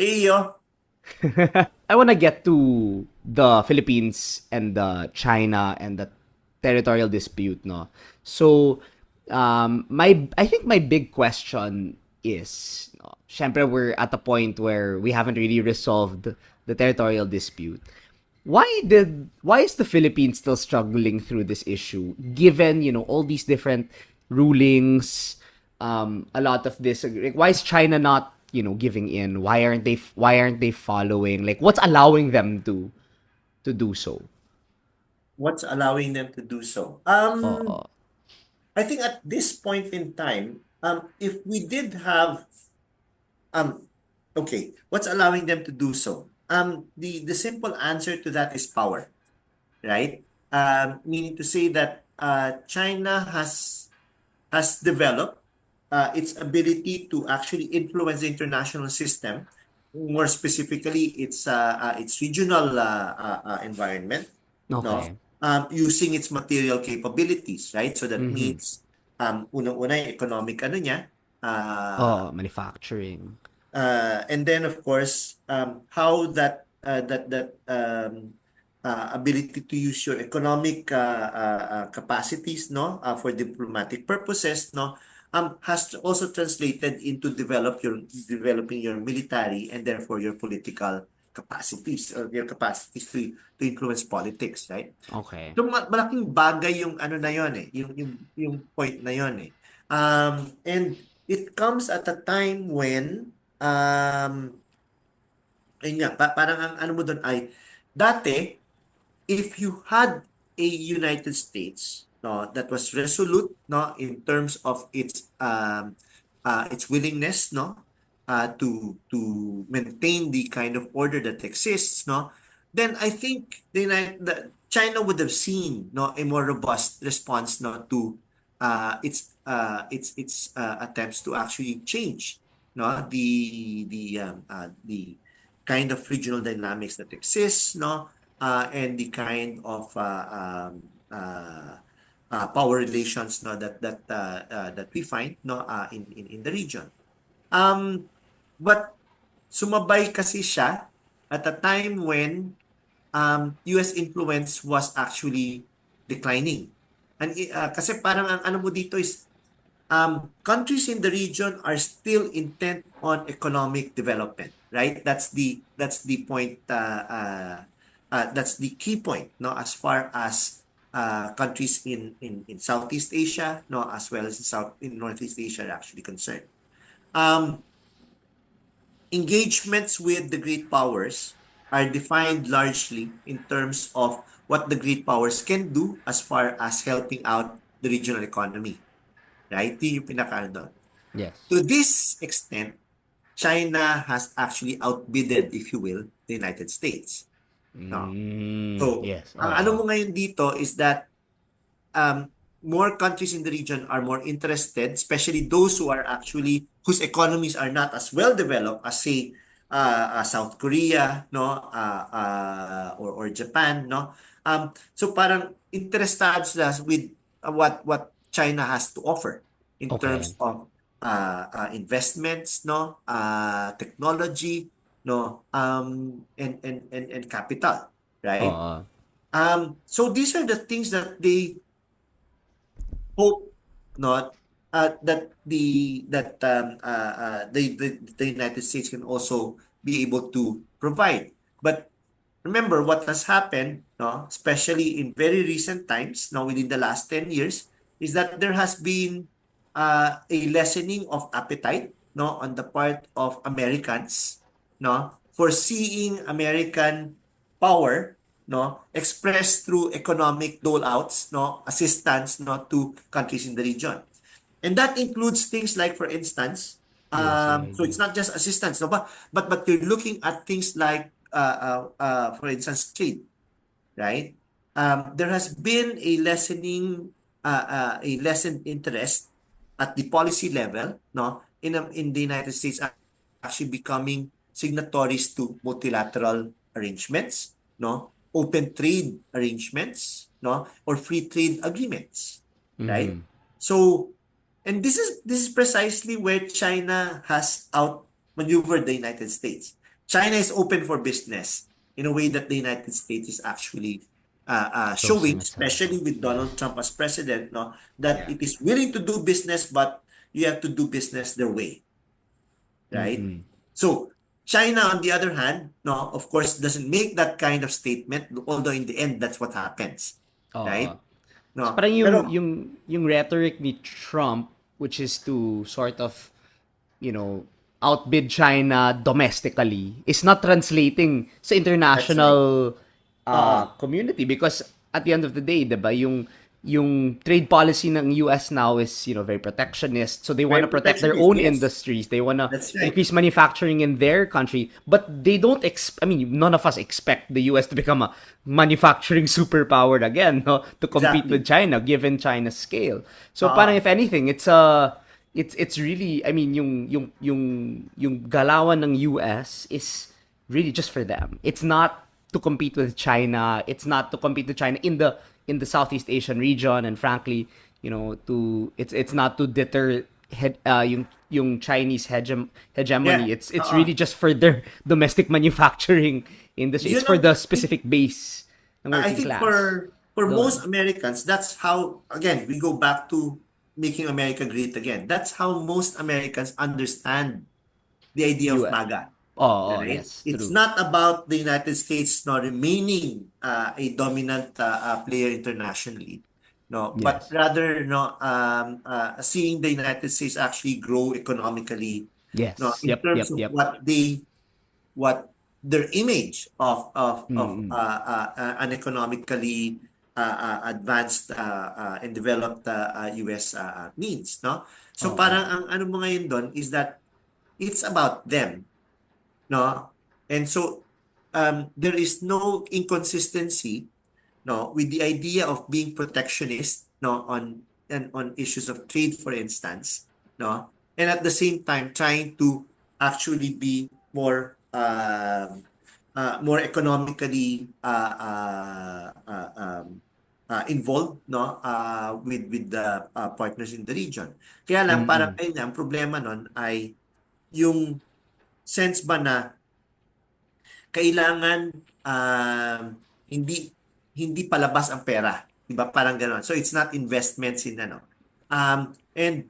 Eiyo. I want to get to the Philippines and the China and the territorial dispute, no? So, I think my big question is, no, syempre we're at a point where we haven't really resolved the territorial dispute. Why is the Philippines still struggling through this issue, given, all these different rulings, a lot of this, like, why is China not, giving in? Why aren't they following? Like, what's allowing them to do so? What's allowing them to do so? Oo. I think at this point in time, if we did have, um, okay, what's allowing them to do so? The simple answer to that is power, right? Meaning to say that China has developed its ability to actually influence the international system, more specifically its regional environment, no? Okay. Using its material capabilities, right? So that Mhm. means unang-una yung economic ano niya, uh, Oh, manufacturing. and then of course how that ability to use your economic capacities, no, for diplomatic purposes, no, has also translated into developing your military and therefore your political capacities or your capacities to influence politics, right? Okay. So malaking bagay yung ano na yon eh, yung point na yon eh. And it comes at a time when ayun nga, parang ang ano mo doon ay dati if you had a United States, no, that was resolute, no, in terms of its willingness, no, to maintain the kind of order that exists, no, then I think China would have seen, no, a more robust response, no, to its attempts to actually change, no, the kind of regional dynamics that exists, no, and the kind of power relations, no, that we find, no, in the region. Um, but sumabay kasi siya at a time when US influence was actually declining. And kasi parang ang ano mo dito is countries in the region are still intent on economic development, right? That's the point. That's the key point, no? As far as countries in Southeast Asia, no, as well as in Northeast Asia are actually concerned. Um, Engagements with the great powers are defined largely in terms of what the great powers can do as far as helping out the regional economy, right? Yun yung pinaka doon. Yes. To this extent, China has actually outbidded, if you will, the United States. No. So, Yes. ang ano Oo. mo ngayon dito is that um, more countries in the region are more interested, especially those whose economies are not as well developed as say South Korea, no, or Japan, no. So parang interested sila with what China has to offer in Okay. terms of investments, no, technology, no, and capital, right? Oo. So these are the things that they hope not that the United States can also be able to provide. But remember what has happened, no, especially in very recent times, now within the last 10 years, is that there has been a lessening of appetite, no, on the part of Americans, no, for seeing American power, no, expressed through economic doleouts, no, assistance, no, to countries in the region. And that includes things like, for instance, so USAID. it's not just assistance, no, but you're looking at things like, for instance, trade, right? There has been a lessened interest at the policy level, no, in the United States actually becoming signatories to multilateral arrangements, no, open trade arrangements, no, or free trade agreements, right? Mhm. So, and this is precisely where China has outmaneuvered the United States. China is open for business in a way that the United States is actually Closing showing, itself especially off. with Yeah. Donald Trump as president, no, that Yeah. it is willing to do business, but you have to do business their way, right? Mm-mm. So China, on the other hand, no, of course, doesn't make that kind of statement, although in the end, that's what happens, Oo. right? So No, parang pero yung rhetoric ni Trump, which is to sort of, you know, outbid China domestically, is not translating sa that's right. international Oo, community, because at the end of the day, 'di ba, yung trade policy ng US now is, very protectionist. So they want very to protect their protectionist. own Yes, industries. They want to that's right. increase manufacturing in their country, but they don't I mean, none of us expect the US to become a manufacturing superpower again, no, to compete with Exactly. China given China's scale. So parang Oo. if anything, it's really, I mean, yung galawan ng US is really just for them. It's not to compete with China. It's not to compete with China in the Southeast Asian region, and frankly, to it's not to deter yung Chinese Yeah. hegemony. It's Oo. really just for their domestic manufacturing industry. It's Yun for ang the I think specific base ng I working think class. for most Doon. Americans, that's how, again, we go back to making America great again. That's how most Americans understand the idea of US. MAGA, Oh, right? yes, It's true. not about the United States not remaining a dominant player internationally, no, but Yes. rather, no, seeing the United States actually grow economically, no, Yes. in Yep, terms yep, of yep. what their image of Mm-mm. an economically advanced and developed US means, no? So Oo. parang ang ano mo ngayon doon is that it's about them, no? And so there is no inconsistency, no, with the idea of being protectionist, no, on issues of trade, for instance, no, and at the same time trying to actually be more economically involved, no, with the partners in the region. Kaya lang parang Mm-mm. ayun nga, ang problema nun ay yung sense ba na kailangan hindi hindi palabas ang pera, 'di ba? Parang gano'n. So it's not investments in ano. And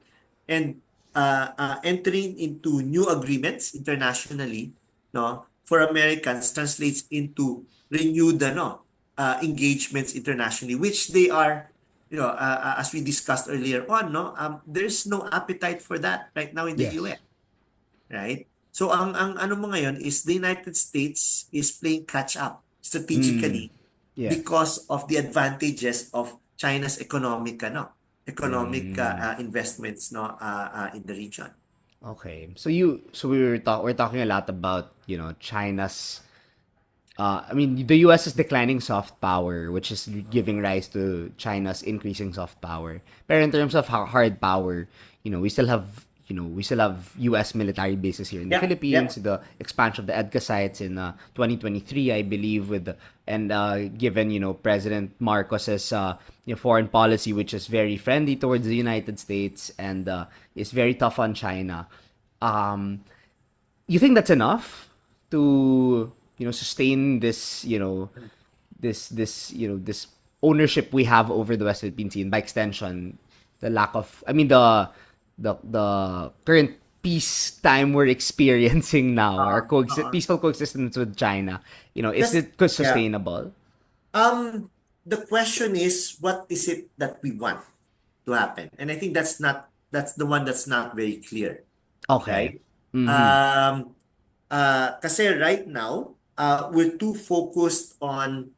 entering into new agreements internationally, no, for Americans translates into renewed ano, engagements internationally, which they are, as we discussed earlier on, no, there's no appetite for that right now in the Yes. US, right? So ang ano mo ngayon is the United States is playing catch up Mm. strategically Yes. because of the advantages of China's economic Mm. investments, no, in the region. Okay. So we're talking a lot about, China's I mean, the US is declining soft power, which is giving rise to China's increasing soft power. But in terms of hard power, we still have US military bases here in the Yep, Philippines, yep. the expansion of the EDCA sites in 2023, I believe, and given, President Marcos's foreign policy, which is very friendly towards the United States and is very tough on China. Um, you think that's enough to, sustain this, this ownership we have over the West Philippine Sea, and by extension the lack of, I mean, the current peacetime we're experiencing now, our Uh-uh. peaceful coexistence with China, is That's it yeah. sustainable? The question is, what is it that we want to happen? And I think that's the one that's not very clear, Okay. right? Mm-hmm. Um, Kasi right now, we're too focused on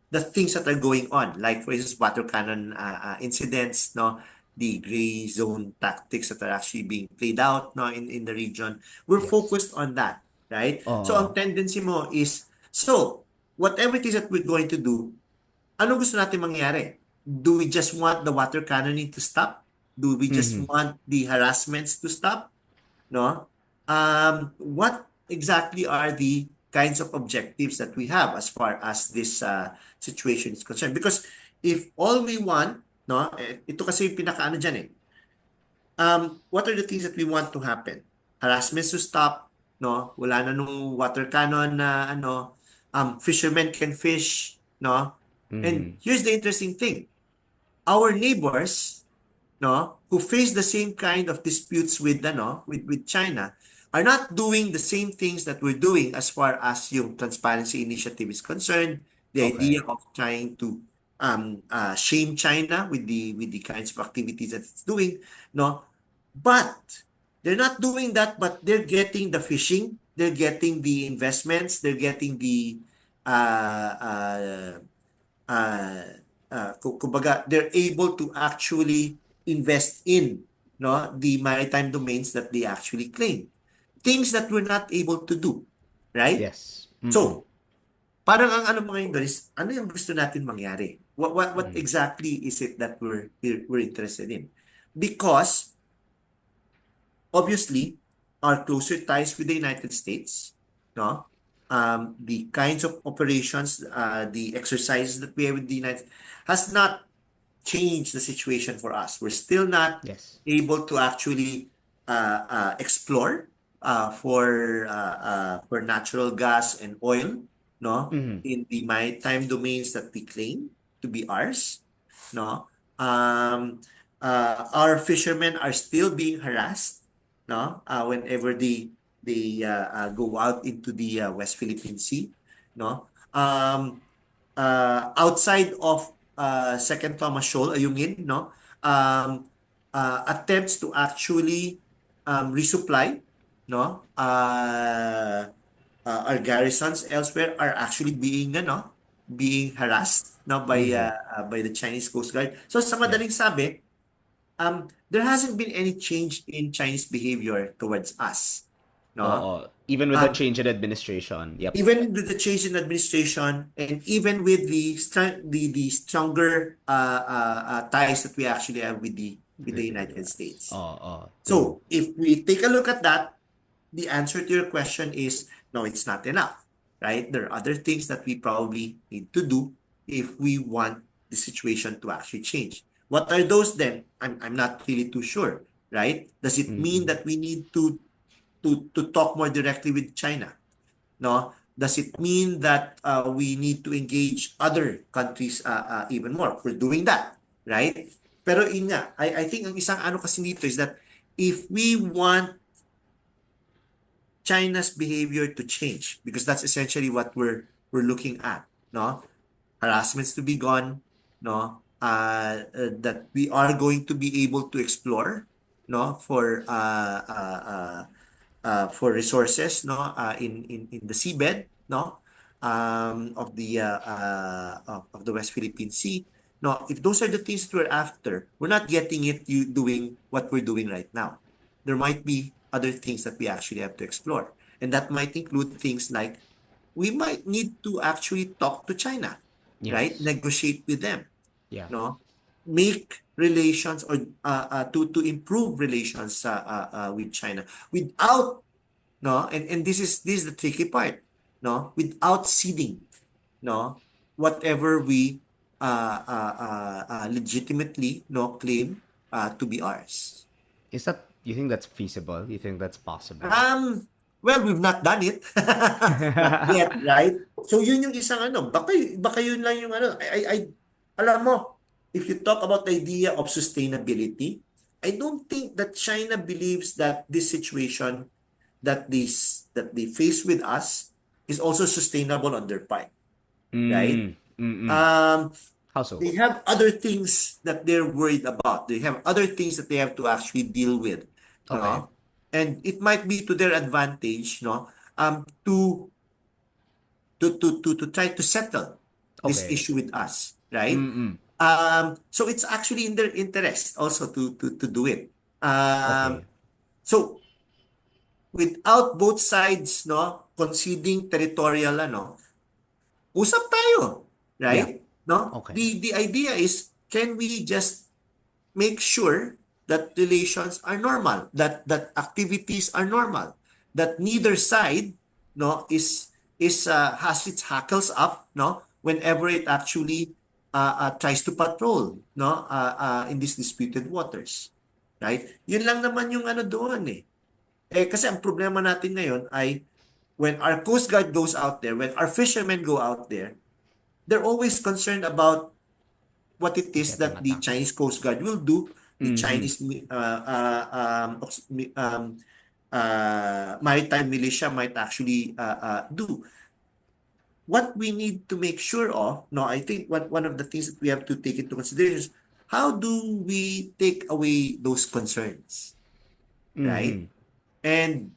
the things that are going on, like for instance, water cannon incidents, no, the gray zone tactics that are actually being played out, no, in the region. We're Yes. focused on that, right? So Oo. ang tendency mo is, so whatever it is that we're going to do, ano gusto natin mangyari? Do we just want the water cannoning to stop? Do we just Mm-hmm. want the harassments to stop? No? What exactly are the kinds of objectives that we have as far as this situation is concerned? Because if all we want, no, ito kasi yung pinakaano dyan eh. What are the things that we want to happen? Harassments to stop, no? Wala na nung water cannon na ano, fishermen can fish, no? And here's the interesting thing. Our neighbors, no, who face the same kind of disputes with ano, with China, are not doing the same things that we're doing as far as yung transparency initiative is concerned. The idea Okay. of trying to shame China with the kinds of activities that it's doing, no. But they're not doing that, but they're getting the fishing, they're getting the investments, they're getting the uh, uh, uh, kumbaga, they're able to actually invest in, no, the maritime domains that they actually claim. Things that we're not able to do, right? Yes. Mm-mm. So, parang ang ano mga yun is, ano yung gusto natin mangyari? What exactly is it that we're interested in? Because obviously, our closer ties with the United States, no? The kinds of operations, the exercises that we have with the United has not changed the situation for us. We're still not Yes. able to actually explore for natural gas and oil, no, in the maritime domains that we claim to be ours, no. Um, our fishermen are still being harassed, no, whenever they go out into the West Philippine Sea, no. Outside of Second Thomas Shoal, Ayungin, no, attempts to actually resupply, no, our garrisons elsewhere are actually being harassed, no, by the Chinese Coast Guard. So sa Yeah. madaling sabi, there hasn't been any change in Chinese behavior towards us, no. Oo. Even with the Um, change in administration. Yep. Even with the change in administration and even with the stronger ties that we actually have with the United States. Oo. True. So if we take a look at that, the answer to your question is no, it's not enough, right? There are other things that we probably need to do if we want the situation to actually change. What are those then? I'm not really too sure, right? Does it mean that we need to talk more directly with China? No? Does it mean that we need to engage other countries even more? We're doing that, right? Pero yun nga, I think ang isang ano kasi dito is that if we want China's behavior to change, because that's essentially what we're looking at, no? Harassments to be gone, no? That we are going to be able to explore, no, for resources, no, in the seabed, no, of the West Philippine Sea. No, if those are the things that we're after, we're not getting it you doing what we're doing right now. There might be other things that we actually have to explore. And that might include things like we might need to actually talk to China, right? Yes. Negotiate with them, Yeah. no? Make relations or to improve relations with China without, no, and this is the tricky part, no, without ceding, no, whatever we legitimately, no, claim to be ours. Is that, you think that's feasible? You think that's possible? Well, we've not done it. Not yet, right? So yun yung isang ano, baka yun lang yung ano, alam mo, if you talk about the idea of sustainability, I don't think that China believes that this situation that they face with us is also sustainable on their part, right? Mm. Mm-mm. Um, How so? they have other things that they're worried about. They have other things that they have to actually deal with, Okay. no? And it might be to their advantage, no, to try to settle this Okay. issue with us, right? Mm-mm. So it's actually in their interest also to do it. Um, Okay. so without both sides, no, conceding territorial, ano, usap tayo, Yeah. right? No? Okay. The idea is, can we just make sure that relations are normal, that activities are normal, that neither side, no, is has its hackles up, no, whenever it actually tries to patrol, no, in these disputed waters, right? Yun lang naman yung ano doon eh. Kasi ang problema natin ngayon ay when our Coast Guard goes out there, when our fishermen go out there, they're always concerned about what it is Getting that the attacked. Chinese Coast Guard will do, the Mm-hmm. Chinese maritime militia might actually do. What we need to make sure of, no, I think one of the things that we have to take into consideration is how do we take away those concerns, right? Mm-hmm. And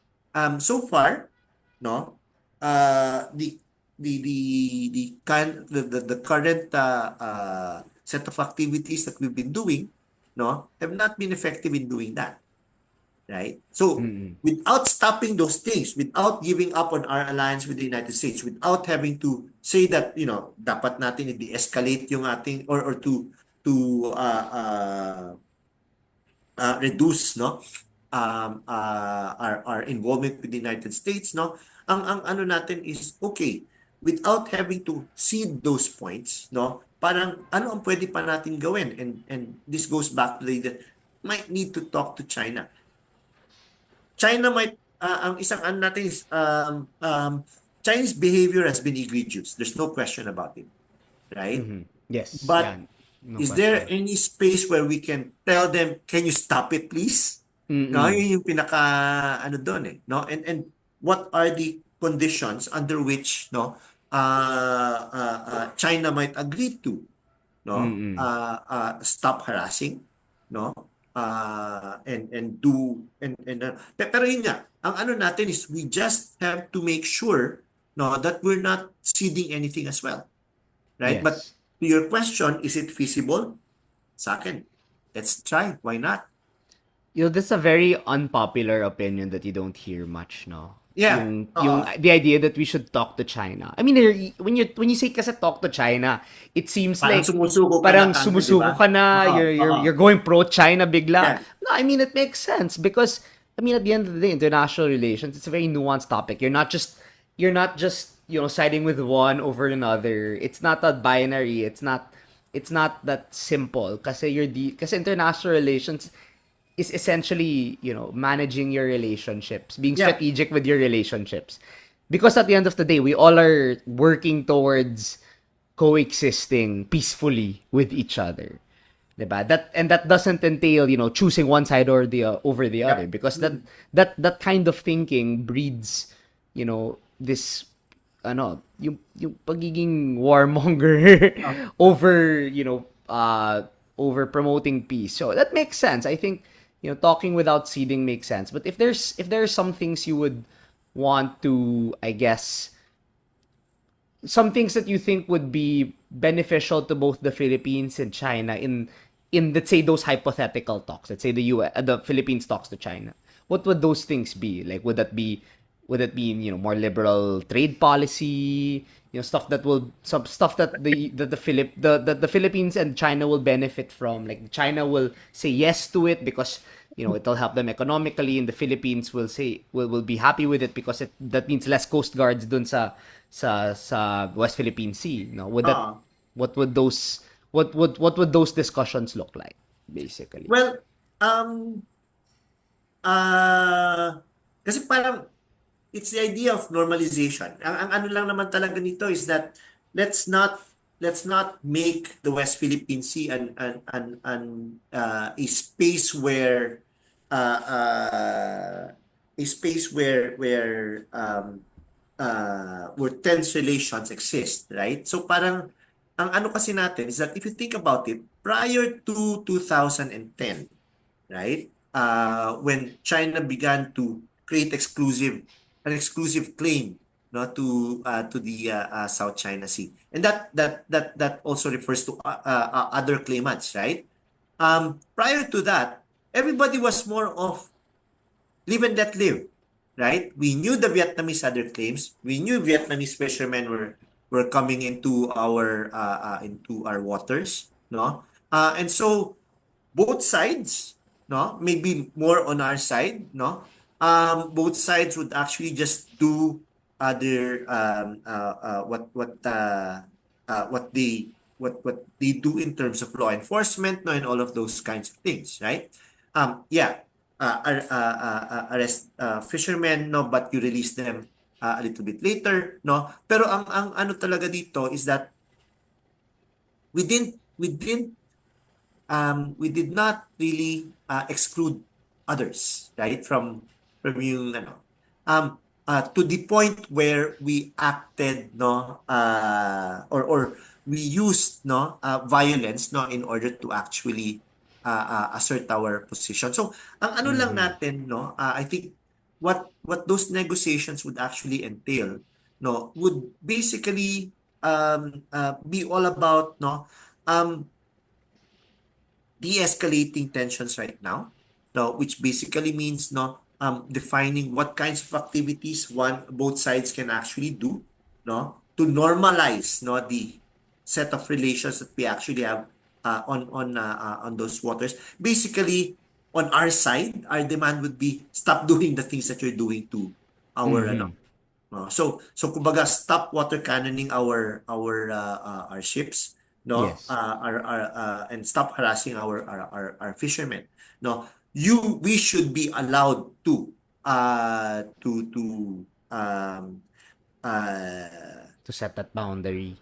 so far, no, the the current set of activities that we've been doing, no, have not been effective in doing that, right? So Mm-hmm. without stopping those things, without giving up on our alliance with the United States, without having to say that, dapat natin i-de-escalate yung ating or to reduce, no, our involvement with the United States, no, ang ano natin is okay without having to cede those points, no, parang ano ang pwede pa natin gawin, and this goes back to the might need to talk to China. China might ang isang ano natin is Chinese behavior has been egregious, there's no question about it, right? Mm-hmm. Yes. Yeah. But No is there question. any space where we can tell them, can you stop it, please? No, Mm-mm. yun yung pinaka ano doon eh, no? And what are the conditions under which, no, China might agree to, no? Mm-mm. Stop harassing, no? And do pero yun nga, ang ano natin is we just have to make sure, no, that we're not ceding anything as well, right? But Yes. to your question, is it feasible? Sa akin, let's try. Why not? This is a very unpopular opinion that you don't hear much, no? Yeah. Yung the idea that we should talk to China. I mean, when you say kasi talk to China, it seems Parang like sumusuko ka na parang kagad, di ba? sumusuko ka na, Oo, oo. you're going pro China bigla. Yeah. No, I mean it makes sense because I mean at the end of the day, international relations, it's a very nuanced topic. You're not just siding with one over another. It's not that binary. It's not that simple kasi kasi international relations is essentially, managing your relationships, being Yeah. strategic with your relationships. Because at the end of the day, we all are working towards coexisting peacefully with each other. Diba? That doesn't entail, choosing one side or the over the other, Yep. because that kind of thinking breeds, this yung pagiging warmonger over, over promoting peace. So that makes sense. I think, talking without ceding makes sense. But if there's some things you would want to, I guess, some things that you think would be beneficial to both the Philippines and China in let's say those hypothetical talks. Let's say the Philippines talks to China. What would those things be? Like would that be more liberal trade policy, stuff that will some stuff that the Philippines and China will benefit from. Like China will say yes to it because it'll help them economically, and the Philippines will be happy with it because that means less coast guards dun sa West Philippine Sea. Would that Oo. what would those discussions look like basically? Well, um, uh, kasi parang it's the idea of normalization. Ang ano lang naman talaga nito is that let's not let's not make the West Philippine Sea a space where uh, uh, where tense relations exist, right? So parang ang ano kasi natin is that if you think about it, prior to 2010, right? When China began to create an exclusive claim, no, to the South China Sea, and that also refers to other claimants, right? Prior to that, everybody was more of live and let live, right? We knew the Vietnamese had their claims. We knew Vietnamese fishermen were coming into our waters, no? And so both sides, no, maybe more on our side, no, both sides would actually just do their what they do in terms of law enforcement, no, and all of those kinds of things, right? Yeah. arrest fishermen, no, but you release them a little bit later, no. Pero ang ano talaga dito is that we did not really exclude others, right, from yung ano, to the point where we acted, no, or we used, no, violence, no, in order to actually assert our position. So ang ano lang Mm-hmm. natin, no, I think what those negotiations would actually entail, no, would basically be all about, no, um de-escalating tensions right now, no, which basically means, no, defining what kinds of activities both sides can actually do, no, to normalize, no, the set of relations that we actually have on those waters. Basically, on our side, our demand would be stop doing the things that you're doing to our ano. Mm-hmm. So kumbaga stop water cannoning our ships, no, Yes. and stop harassing our fishermen, no. We should be allowed to uh, To set that boundary.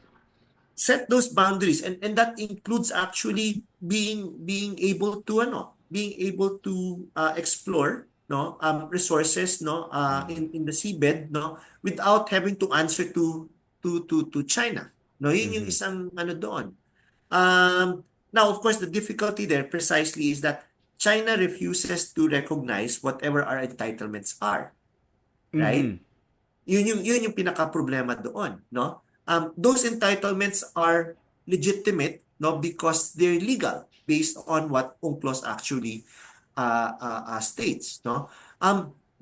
set those boundaries, and that includes actually being able to being able to explore, no, resources, no, in the seabed, no, without having to answer to China, no. Yun yung Mm-hmm. isang ano doon. Now of course the difficulty there precisely is that China refuses to recognize whatever our entitlements are, right? Mm-hmm. Yun yung pinaka-problema doon, no? Those entitlements are legitimate, no, because they're legal based on what UNCLOS actually states, no?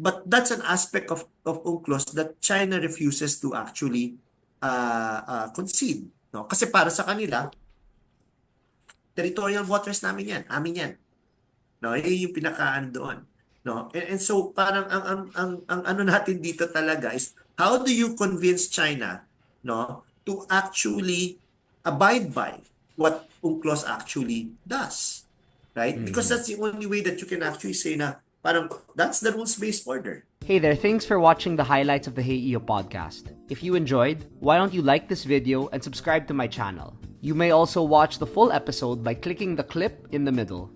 But that's an aspect of UNCLOS that China refuses to actually concede, no? Kasi para sa kanila, territorial waters namin yan, amin yan. No, yun yung pinakaano doon. No? And so parang ang ano natin dito talaga is how do you convince China, no, to actually abide by what UNCLOS actually does, right? Because Mm-hmm. that's the only way that you can actually say na parang that's the rules-based order. Hey there, thanks for watching the highlights of the Hey Eiyo podcast. If you enjoyed, why don't you like this video and subscribe to my channel? You may also watch the full episode by clicking the clip in the middle.